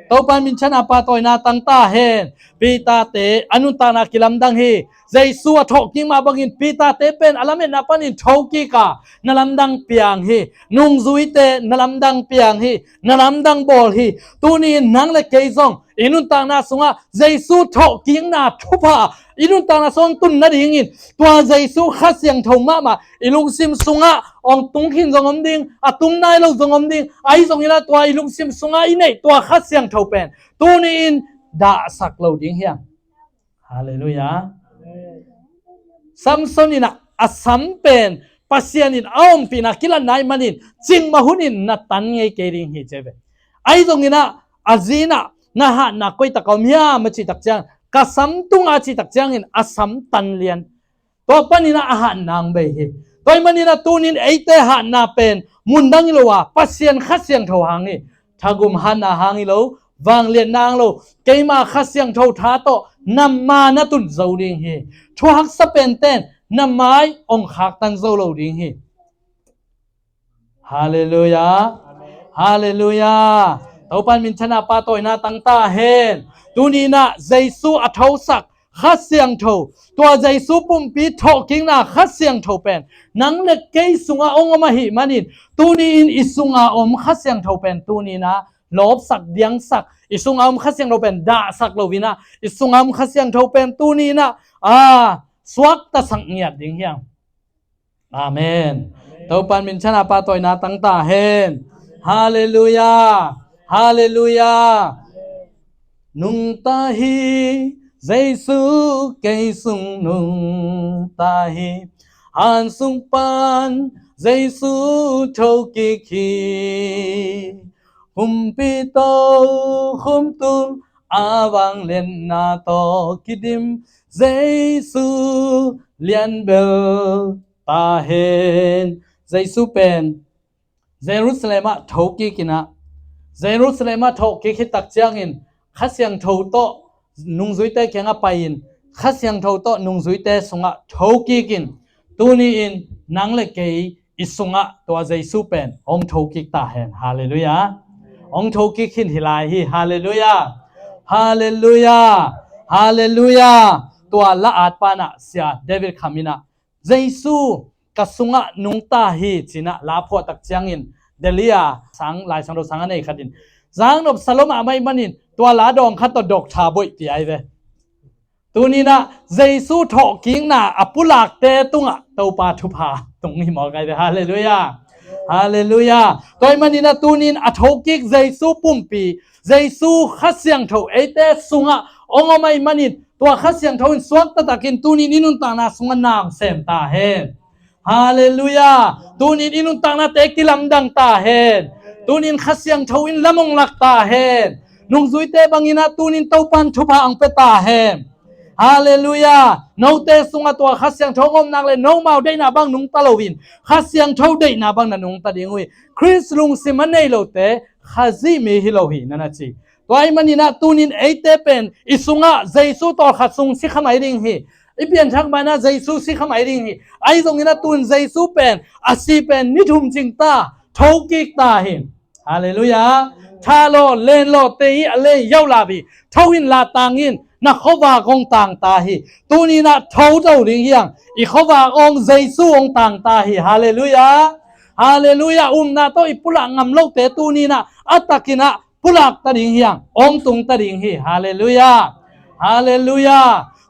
S1: ตัวปันมินชนะปาตอยนาตั้งตาเฮนปีตาเตอนุตานากิลัมดังฮีใจสัวทอกกิงมาบังินปีตาเตเป็นอลาเมนาปันินทอกิกานลัมดังเปียงฮีนุงซุยเตนลัมดังเปียงฮีนลัมดังบอลฮีตัวนี้นังเลเกยซองอินุตานาสุงะใจสัวทอกกิงนาทุพาอินุตานาซองตุนนาดิ่งอินตัวใจสัวขัดเสียงทงมาอิลุงซิมสุงะองตุงขินจงอมดิงตุงนายเราจงอมดิงไอจงอิละตัวอิลุงซิมสุงะอินเนตัวขัดเสียงทงเป็นตัวนี้อินด่าสักเราดิ่งเฮียฮาเลลูยาซัมซอนินะอาสัมเป็นปัสยานินอ้อมปีนักกิลันนายมันินจิงมาหุนินนัตันไงเกริงฮิเจเบไอ้ตรงนี้นะอาจีนะนะฮะนักไปตะกอมยามาจิตักจังกะสัมตุงอาจิตักจังอินอาสัมตันเลียนตัวปนินะอาหารนางเบฮีตัวมันนี่นะตูนินไอเตหานาเป็นมุนดังอิโลวะปัสยันขัดเสียงเท่าหางนี่ทากุมหันนาหางอิโลวางเลียนนางโลเกยมาขัดเสียงเท่าท้าโตนำมานะตุนเจ้าดิ่งฮีทัวหักสเปนเต้นนำไม้องขักตันเจ้าโลดิ่งฮีฮาเลลูยาฮาเลลูยาตัวปันมินชนะปาตอยนาตั้งตาเฮนตูนี้นะใจสู้อัฐาสักขัดเสียงเท่าตัวใจสู้ปุ่มปีทอกิงนะขัดเสียงเท่าเป็นนังเล็กเกยสุงาองมาหิมันินตูนี้อินอิสุงาอมขัดเสียงเท่าเป็นตูนี้นะลบสักเดียงสักอิสุงอมขัดเสียงเราเป็นด่าสักเราวินะอิสุงอมขัดเสียงเท่าเป็นตูนี้นะสวักตะสังเงียดดิ่งเฮียงอาเมนตัวปันมินชนะปาตอยนาตั้งตาเฮนฮาเลลูยาฮาเลลูยานุงตาฮีใจสู้เกยสุงนุงตาฮีฮันสุงปันใจสู้โชกิคีหุมปีโตหุมตุมอาวังเลนนาโตกิดิมเจซูเลียนเบลตาเฮนเจซูเป็นเยรูซาเล็มทอกิกินะเยรูซาเล็มทอกิคิตักเจียงอินขัดเสียงทอโตนุงซุยเตเกียงไปอินขัดเสียงทอโตนุงซุยเตสงะทอกิกินตัวนี้อินนังเล็กเกยอิสงะตัวเยซูเป็นองทอกิตาเฮนฮาเลลูยาองทอกิขินฮิลายฮีฮาเลลูยาฮาเลลูยาฮาเลลูยา ตัวละอาดปานะเสียเดวิดคามินะเยซูกสุงะนุงตาฮีจินะลาพอตักเจียงอินเดลียสังลายสังโดสังอันเอขัดินสังนบสลมะไม่มันินตัวลาดองขัดตัวดอกชาบุยตีไอเวตัวนี้นะเยซูถอกิ้งนะอปุลักเตตุงะตัวปาทุพาตรงนี้หมอไกเวฮาเลลูยาฮาเลลูยาตัวมันนี่นะตัวนี้อถอกิกเยซูปุ่มปีเยซูขัดเสียงถอเอเตสุงะองค์ไม่มันินตัวขัดเสียงถอสวกตะตะกินตัวนี้นินุนต่างนะสุงะนางเสมตาเฮฮาเลลูยาตัวนี้นินุนต่างนะเตกิลำดังตาเฮตัวนี้ขัดเสียงถออินละมงลักตาเฮนุ่งซุยเตบังอินะตัวนี้ตัวปันทุพาอังเปตาเฮฮาเลลูยาโนเตสุงตัวขัดเสียงทงอมนางเลยโนมาได้นาบังนุงตะโลวินขัดเสียงทได้นาบังนันุงตะดิงวิคริสลุงสิมันในโลเตขัดซีมีฮิโลฮีนั่นจีตัวไอ้มันนี่นะตูนินเอเตเป็นอิสุงะเจสุต่อขัดซุงสิขมายริงฮีอีเปลี่ยนทักมานะเจสุสิขมายริงฮีไอ้ตรงนี้นะตูนเจสุเป็นอาซีเป็นนิทุมจิงตาทอกิกตาหิฮาเลลูยาทาโลเลนโลเตยอเลยาวลาบีทวินลาตังอินนักขวากองต่างตาฮีตัวนี้นะเท่าเจ้าลิงยังอีขวากองเจสุองต่างตาฮีฮาเลลูยาฮาเลลูยานาโตอีปุลังงำโลกเตตัวนี้นะอัตตะกินะปุลักตะลิงยังองตุงตะลิงฮีฮาเลลูยาฮาเลลูยา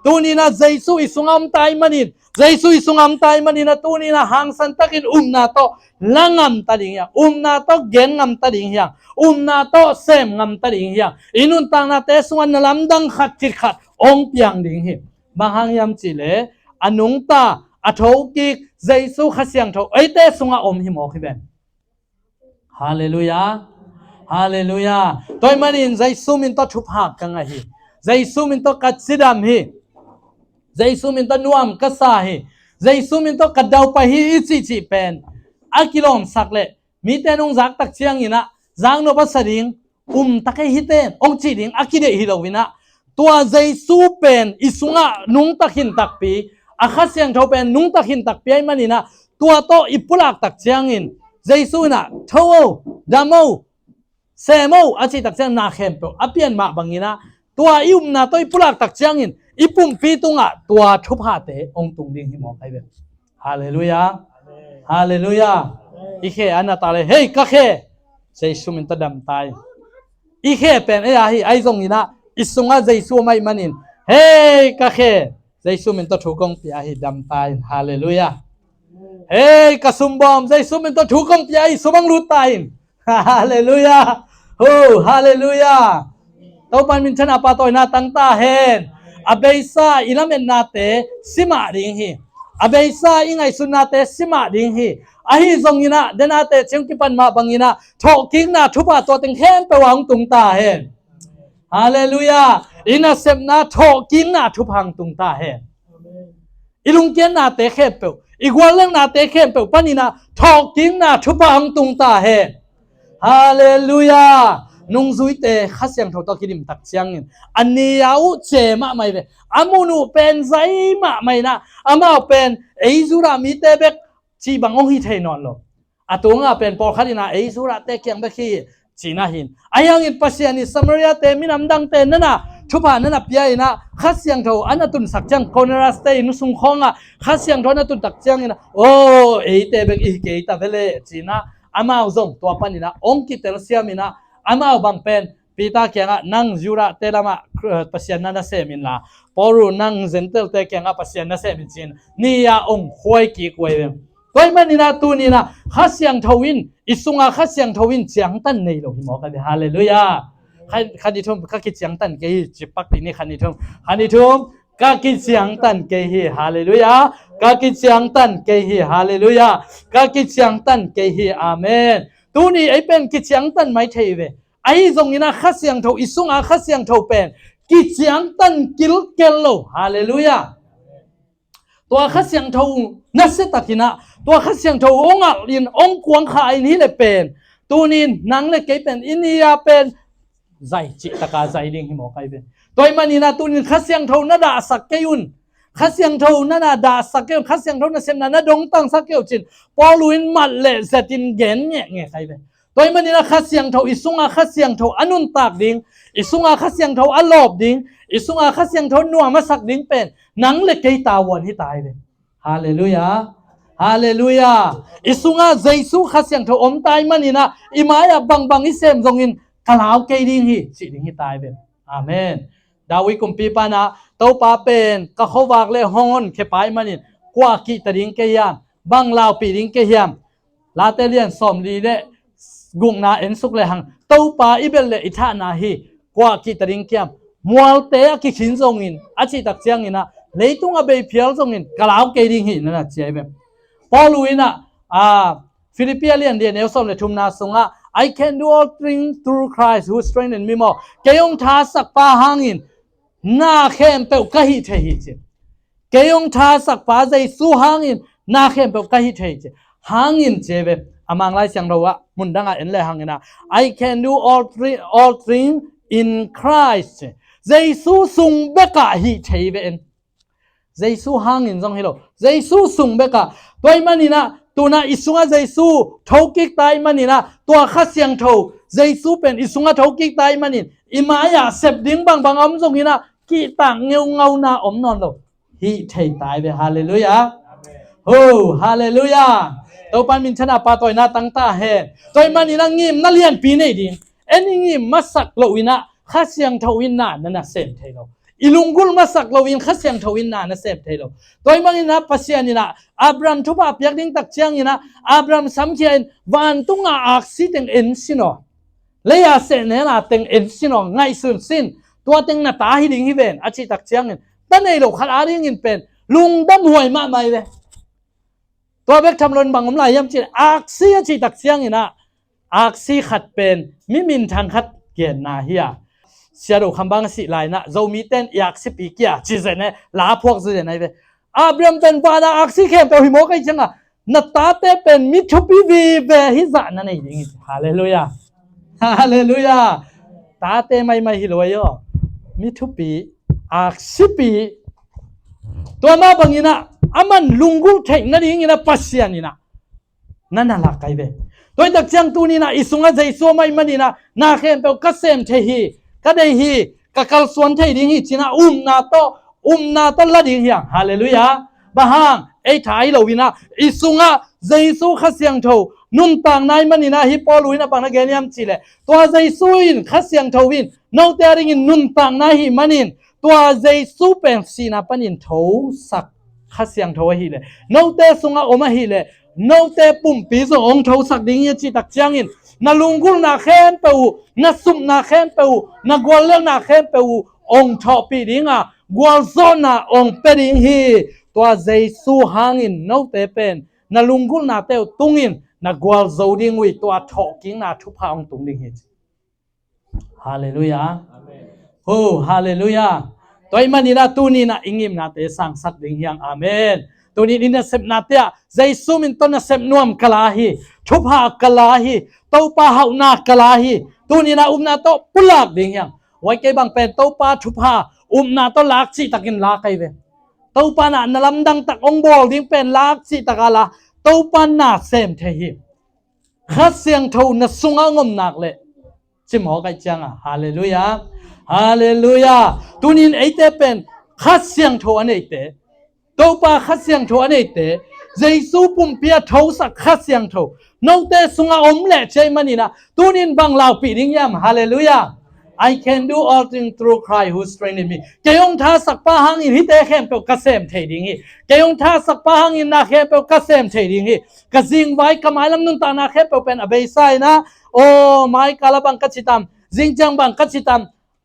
S1: ตัวนี้นะเจสุอิสุงามตายมันินเจสุอิสุงามตายมันินนะตัวนี้นะหางสันตะกินนาโตลังงำตะลิงยังนาโตเกนงำตะลิงยังนาโตเซมงำตะลิงยังอินุนตังนาเตสวันนลำดังขัดจิตขัดองเปียงลิงฮีบางหางยำจิเลอนุงตาอัฐกิกเจสุขัดเสียงโถไอเตสุงะอมหิมอคิเบนฮาเลลูยาฮาเลลูยาตัวมันอินเจสุมินโตทุบหักกังฮีเจสุมินโตกัดซิดามฮีเจสุมินโตนวมกัสซาฮีเจสุมินโตกัดดาวไปฮีอิจิจิเป็นอากิลอมสักเลมีแต่นงจักตักเชียงอินะจางโนปัสดิงตักให้ฮิเตนองจีดิงอากิเดฮิโลวินะตัวเจสุเป็นอิสุงะนุงตักหินตักปีอาคัสเสียงเท่าเป็นนุงตักหินตักปีไอ้มันนี่นะตัวโตอิปุลักตักเชียงอินเจสุนะเท่าดามโเซโมอาชีตักเชียงนาเข้มเปอเปียนมาบังอินะตัวอิมนาโตอิปุลักตักเชียงอินอิปุ่มปีตุงะตัวทุบหาเตองตุงดิงหิมอไอเบนฮาเลลูยาฮาเลลูยาอีเคอันนาตาเลเฮ้ยกะเคเจสุมินตดำตายอีเคเป็นไอ้ยาฮีไอ้ทรงนี้นะอิสุงะเจสุไม่มันินเฮ้ยกะเคเจสุมินตถูกงปียาฮีดำตายฮาเลลูยาเฮ้ยกะซุมบอมเจสุมินตถูกงปียาฮีสุบังรูตายฮาเลลูยาโอ้ฮาเลลูยาตัวปันมินชนะปาตอยนาตั้งตาเฮนอเบซาอิลาเมนนาเตสิมาดิงฮีอเบซาอิงไอสุนาเตสิมาดิงฮีอาฮีทรงยินะเดนาเตเชียงกิปันมาบังยินะทอกิ้งนะทุบะตัวเต็งแค้นไปวางตุงตาเฮนฮาเลลูยาอินาเซมนาทอกิ้งนะทุพังตุงตาเฮนอิลุงเกียนนาเตเข้มเปวอีกวันเรื่องนาเตเข้มเปวปานินะทอกิ้งนะทุพังตุงตาเฮนฮาเลลูยานุ่งซุยเตขัดเสียงทอตอกิดิมตักเชียงอินอันนี้ยาวเจมาไม่เวอามุนุเป็นไซมาไม่นะอามาเป็นเอซุรามิเตเบกจีบังองฮิเทนอนโลอาตัวงาเป็นปอคัดินาเอซุระเตเกียงเบคีจีน่าหินอายังอินปัสยานิสมาริยาเตมินำดังเตนั่นน่ะทุบานั่นน่ะเปียนะขัดเสียงเท่าอันนั้นตุนสักจังคอนราสเตนุสุงคงอ่ะขัดเสียงเท่านั้นตุนตักจังนะโอ้เอเตเบกอีเกตาเวเลจีน่าอามาอุซงตัวปันนี่นะองกิเตลเซียมินะอามาบังเป็นปีตาเกียงอ่ะนั่งยูระเตลามาปัสยานั่นน่ะเซมินละปอรูนั่งเซนเตลเตเกียงอ่ะปัสยานั่นเซมินจีนนี่ยาองควยกีกวยตัวมันนี่นะตัวนี้นะขัดเสียงทวินอิสุงะขัดเสียงทวินเสียงตันในโลหิมอกันฮาเลลูยาขันดิทุมก็คิดเสียงตันเกยจิปักที่นี่ขันดิทุมก็คิดเสียงตันเกยฮาเลลูยาก็คิดเสียงตันเกยฮาเลลูยาก็คิดเสียงตันเกยอาเมนตัวนี้ไอเป็นคิดเสียงตันไม่เทเวไอตรงนี้นะขัดเสียงทอิสุงะขัดเสียงทเป็นคิดเสียงตันกิลเกลโลฮาเลลูยาตัวขัดเสียงทนัสตักินะตัวขัดเสียงทองอ่ะลินองกวงขาอินนี้เลยเป็นตัวนี้นังเลยเกยเป็นอินเดียเป็นใจจิตตะกาใจดิ่งหิมอไกเป็นตัวมันนี่นะตัวนี้ขัดเสียงทน่าด่าสักเกยุนขัดเสียงทน่าด่าสักเกยุนขัดเสียงทน่าเสียงน่าดงตั้งสักเกยุจินพอลุยมัดเลยเสตินเกนเนี่ยไงใครเป็น ตัวมันนี่นะขัดเสียงเท่าอิสุงอาขัดเสียงเท่าอนุนตากดิ่งอิสุงอาขัดเสียงเท่าอลอบดิ่งอิสุงอาขัดเสียงเท่านัวมาสักดิ่งเป็นหนังเล็กไก่ตาวันที่ตายเลยฮาเลลูยาฮาเลลูยาอิสุงอาใจสู้ขัดเสียงเท่าอมตายมันนี่นะอิมายาบังอิเซมจงอินกล่าวไก่ดิ่งฮีสิดิ่งฮีตายเป็นอาเมนดาวิกุมปีปานะเต้าปาเป็นก็เขาวากเลยฮอนเขปายมันนี่กว่ากิตดิ่งเกียมบังลาวปีดิ่งเกียมลาเตเลียนสอมดีเดกุงนาเอ็นสุกเลยหังเต้าปาอิเบลเลอิท่านาฮีกว่ากิตริงเกียมมัวเตะกิชินซงอินอาชิตักเจียงอินะเลยตุงอเบยเพียลซงอินกล่าวเกดิงฮีนั่นนะเจียแบบพอลุยนะฟิลิปปินส์เรียนเดียนเอลซอมเลยทุมนาสงะ I can do all things through Christ who strengthens me more เกยงท้าสักปาหังอินนาเข้มเปลกะฮิเทฮิเจเกยงท้าสักปาใจสู้หังอินนาเข้มเปลกะฮิเทฮิเจหังอินเจแบบamang lai siang rawa mundanga enle hangina I can do all things in Christ Jesu sung beka hi theiben Jesu hangin jong hilo Jesu sung beka toy manina tuna isunga Jesu thokik tai manina to kha siang tho Jesu pen isunga thokik tai manin imaya sep ding bang om jong hina ki tang ngau na om non lo hi thei tai be hallelujah oh hallelujahตัวปันมินชนะปาตัวน่าตั้งตาเฮตัวมันนี่นะงิมน่าเลียนปีนี่ดิเอ็นงิมมาสักโลวินะข้าเสียงทวินน่ะนั่นน่ะเซมเทโลอิลุงกุลมาสักโลวินข้าเสียงทวินน่ะนั่นเซมเทโลตัวมันนี่นะปัสยานี่นะอับรามทุบอาเปียกดิ้งตักเชียงนี่นะอับรามสัมเชียนวันตุงอาอักซิเต็งเอ็นซิโนเลยอาเซนเนน่ะเต็งเอ็นซิโนง่ายสุดสิ้นตัวเต็งน่ะตาหิดิงฮิเวนอาชิตักเชียงนี่ตั้งในโลกขัดอาริงินเป็นลุงดั้มห่วยมาไม่เวตัวเบกทำลนบางอมลายย่ำจีอักซีจีตักเสียงนี่นะอักซีขัดเป็นมิมินทางขัดเกียนนาเฮียเสียดูคำบางสิลายนะเรามีเต้นอยากสิปีเกียจีเจเนลาพวกจีเจเนไปอับรามเป็นวาดาอักซีเข้มตัวหิมโอกันจังอ่ะนัตตาเตเป็นมิทุปีวีเบฮิซานั่นเองฮาเลลูยาฮาเลลูยาตาเตไม่ฮิโลยอมิทุปีอักซีปีตัวมาบางนี่นะอามันลุงกูเทงนั่นเองนะปัสยานี่นะนั่นน่ะละไกเบตัวตักจังตัวนี้นะอิสุงะใจสัวไม่มันนี่นะนาเข้มเปลกเซมเทฮีก็ได้ฮีก็กัลส่วนเทดิ้งฮีจีน่านาโตละดิ้งฮีฮาเลลูยาบ้าฮังไอ้ท้ายเราวินะอิสุงะใจสัวขัดเสียงโธนุ่นต่างนายมันนี่นะฮิปโปลุยนะบางนักเรียนยามจีเลยตัวใจสัวอินขัดเสียงโธวินนอกแต่ริงินนุ่นต่างนายฮิมันนินตัวใจสัวเป็นสีนาปันินโธสักข้าเสียงโทวฮีเลยโนเตสุงอาอมาฮีเลยโนเตปุ่มปีสองโทสักดิ้งยจีตักจังอินนาลุงกุลนาเข้มเปวนาสุมนาเข้มเปวนากวลเรื่องนาเข้มเปวองทอปีดิ้งอ่ะกวลโซนาองเปดิ้งฮีตัวเจสูหางอินโนเตเป็นนาลุงกุลนาเตวตุงอินนากวลโซดิ้งวิตัวทอกิ้งนาทุพาองตุงดิ้งฮีฮาเลลูยาโอ้ฮาเลลูยาตัวมันนี่นะตัวนี้นะอิงอิมนาเตสังสักดิ่งยังอาเมนตัวนี้นี่นะเสพนาเตะใจซูมินต้นนะเสพนวมกลาฮีทุบหากลาฮีเต้าป่าหานากลาฮีตัวนี้นะนาโตปุลักดิ่งยังไว้เก็บบางเป็นเต้าป่าทุบหานาโตลักสิตักินลักไอเวเต้าป่าน่ะนลำดังตักองบอลดิ่งเป็นลักสิตักอะไรเต้าป่าน่ะเสมเทฮีขัดเสียงทูน่ะสุงงมนักเลยจิมหอไกจังอ่ะฮาเลลูยาฮาเลลูยาตัวนี้ไอเตเป็นขัดเสียงโทอันไอเตตัวป้าขัดเสียงโทอันไอเตเจสูปุ่มเปียโทสักขัดเสียงโทน้องเตสุงาอมเละใจมันนี่นะตัวนี้บังลาวปีดิ้งยามฮาเลลูยา I can do all things through Christ who strengthens me เกยงท่าสักป้าหังอินฮิเตเข้มเปลกเกษมเทดิ้งฮีเกยงท่าสักป้าหังอินนาเข้มเปลกเกษมเทดิ้งฮีกระซิงไว้กระหมายลำนุ่งตานาเข้มเปลเป็นอเบยไซนะโอ้ไม่กาลบังกัจจิตามจิงจังบังกัจจิตาม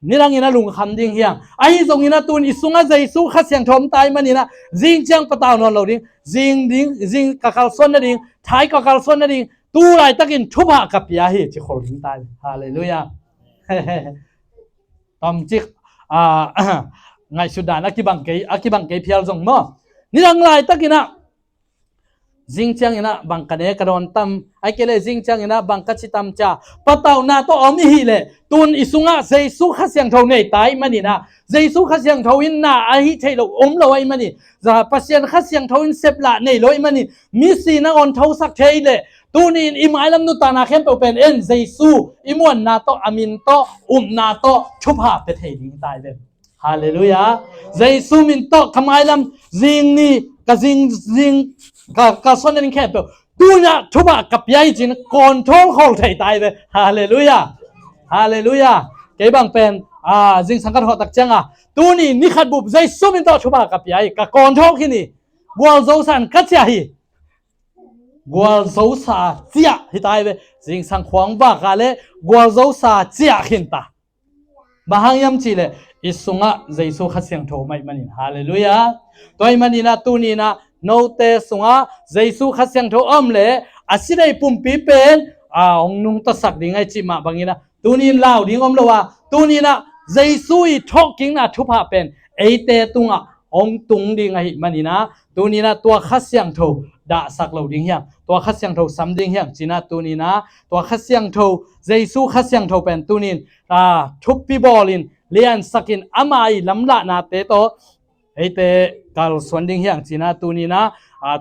S1: นี่รังอินะลุงคำดิ้งเฮียงไอ้ตรงนี้นะตัวนี้สุงะใจสู้ขัดเสียงทอมตายมันนี่นะจิงจังปะตาวนอนเราดิ้งจิงกะกาลส่วนนั่นดิ้งท้ายกะกาลส่วนนั่นดิ้งตัวไรตะกินทุบะกับยาฮีจะขอดิ้งตายฮาเลลูยาตอมจิกไงสุดานักบังเกยเพียรจงมั้งนี่รังไรตะกินนะจิงจังอินะบังกันเอกรอนตัมไอเกเลจิงจังอินะบังกัจจิตัมจ้าปะตาวนาโตอมิฮิเลตุนอิสุงะเจสุขัดเสียงเท่าเนี่ยตายมันนี่นะเจสุขัดเสียงเท่าอินนะไอฮิเทโลอมเราไอมันนี่จะปัสยันขัดเสียงเท่าอินเซปละเนี่ยโลไอมันนี่มิสีนะออนเท่าสักเทเลต ตูนีนอิมายลำนุตานาเข้มเปเป็นเอ็นเจซูอิมวนนาโตอามินโตนาโตชุบหาเปเทดิงตายเลยฮาเลลูยาเจซูมินโตขมายลำจิงนี่กะจิงกะส่วนนั้นแค่เปตูน่ะชุบหากับยัยจินก่อนท้องของไทยตายเลยฮาเลลูยาฮาเลลูยาเก็บบังเป็นจิงสังกัดหัวตักจังตูนี่นิขัดบุบเจซูมินโตชุบหากับยัยกะก่อนท้องที่นี่บัวโจสันกัจจาฮีกัวโจซาเจียฮิตายเวจิงสังขวางบ้ากาเลกัวโจซาเจียขินตาบางยามจีเลอิสุงะเจสุขัดเสียงโทไม่มันินฮาเลลูยาตัวมันนี่นะตูนี่นะโนเตสุงะเจสุขัดเสียงโทเลอาศัยปุ่มปีเป็นองนุงตสักดิ่งไอจิมาบางนี้นะตูนี่ลาวดิ่งเลว่าตูนี่นะเจสุอีทอกกิ้งนะทุบหาเป็นเอเตตุงะองตุงดิ่งไอมันนี่นะตูนี่นะตัวขัดเสียงโทด่าสักเหล่าดิ่งเฮียงตัวขัดเสียงโทซ้ำดิ่งเฮียงจีน่าตัวนี้นะตัวขัดเสียงโทเจสุขัดเสียงโทเป็นตัวนี้ทุบปีบอลินเลียนสักินอามาอีลำละนาเตโตไอเตกาลสวนดิ่งเฮียงจีน่าตัวนี้นะ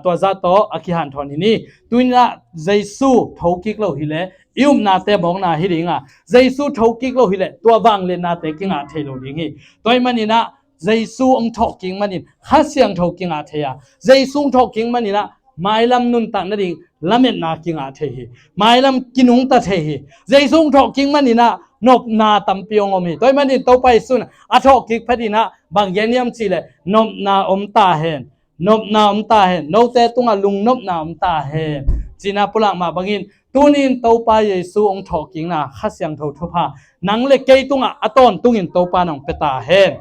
S1: ตัวจัตโตอคิหันทอนินี่ตัวนี้นะเจสุทอกิกเหล่าฮิเลอิมนาเตบองนาฮิริงเจสุทอกิกเหล่าฮิเลตัวบางเลนาเตกิงเทโลดิ่งฮีตัวมันนี่นะเจสุองทอกิงมันนี่ขัดเสียงทอกิงเทียเจสุทอกิงมันนี่นะไม่ลำนุนตันนั่นเองลำเม็ดนากิงเทียไม่ลำกินุงตาเทียเจสุทอกิงมันนี่นะนบนาตัมปีองอมีตัวมันนี่ตัวไปสุนทอกิกพอดีนะบางอย่างนี้มันสิเลนบนาตาเห็นนบนาตาเห็นโนเตตุงลุงนบนาตาเห็นจีน่าปุลังมาบางอินตัวนี้ตัวไปเยซูองทอกิงนะขัดเสียงทอทุพานังเล็กเกตุงตอนตุงินตัวปานองเปตาเห็น